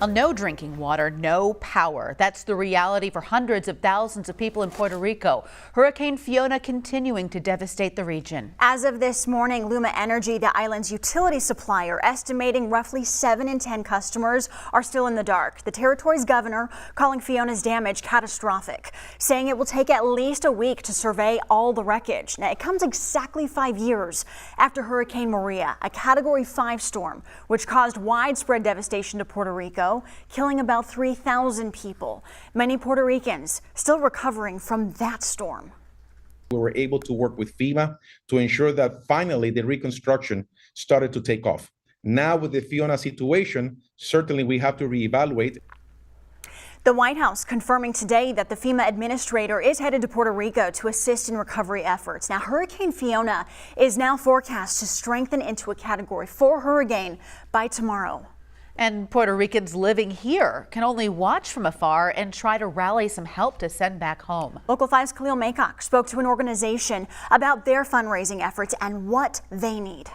Well, no drinking water, no power. That's the reality for hundreds of thousands of people in Puerto Rico. Hurricane Fiona continuing to devastate the region. As of this morning, Luma Energy, the island's utility supplier, estimating roughly 7 in 10 customers are still in the dark. The territory's governor calling Fiona's damage catastrophic, saying it will take at least a week to survey all the wreckage. Now, it comes exactly 5 years after Hurricane Maria, a Category 5 storm, which caused widespread devastation to Puerto Rico, killing about 3,000 people. Many Puerto Ricans still recovering from that storm. We were able to work with FEMA to ensure that finally the reconstruction started to take off. Now with the Fiona situation, certainly we have to reevaluate. The White House confirming today that the FEMA administrator is headed to Puerto Rico to assist in recovery efforts. Now, Hurricane Fiona is now forecast to strengthen into a Category 4 hurricane by tomorrow. And Puerto Ricans living here can only watch from afar and try to rally some help to send back home. Local 5's Khalil Maycock spoke to an organization about their fundraising efforts and what they need.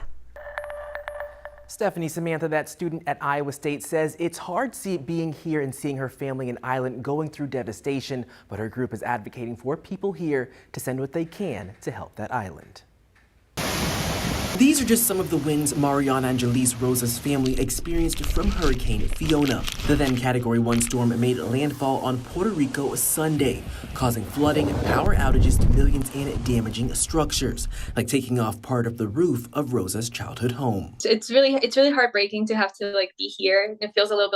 Stephanie Samantha, that student at Iowa State, says it's hard being here and seeing her family and island going through devastation, but her group is advocating for people here to send what they can to help that island. These are just some of the winds Mariangelis Rosa's family experienced from Hurricane Fiona. The then Category 1 storm made landfall on Puerto Rico Sunday, causing flooding, power outages to millions, and damaging structures, like taking off part of the roof of Rosa's childhood home. It's really heartbreaking to have to be here. It feels a little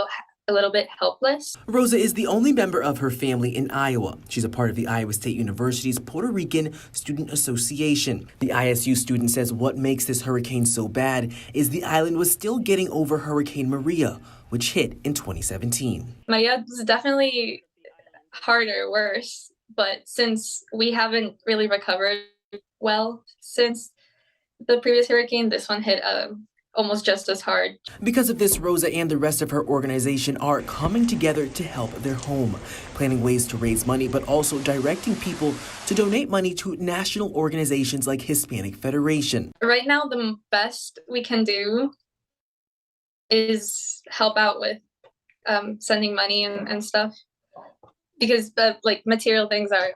bit helpless. Rosa is the only member of her family in Iowa. She's a part of the Iowa State University's Puerto Rican Student Association. The ISU student says what makes this hurricane so bad is the island was still getting over Hurricane Maria, which hit in 2017. Maria was definitely harder, worse, but since we haven't really recovered well since the previous hurricane, this one hit almost just as hard. Because of this, Rosa and the rest of her organization are coming together to help their home, planning ways to raise money, but also directing people to donate money to national organizations like Hispanic Federation. Right now, the best we can do is help out with sending money and stuff, because material things are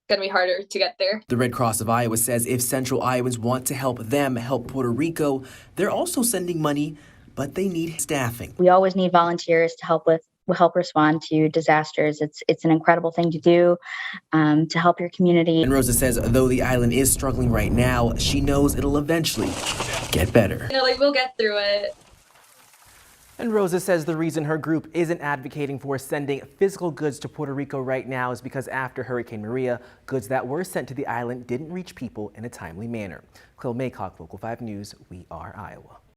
going to be harder to get there. The Red Cross of Iowa says if Central Iowans want to help them help Puerto Rico, they're also sending money, but they need staffing. We always need volunteers to help respond to disasters. It's an incredible thing to do to help your community. And Rosa says though the island is struggling right now, she knows it'll eventually get better. We'll get through it. And Rosa says the reason her group isn't advocating for sending physical goods to Puerto Rico right now is because after Hurricane Maria, goods that were sent to the island didn't reach people in a timely manner. Khalil Maycock, Local 5 News, We Are Iowa.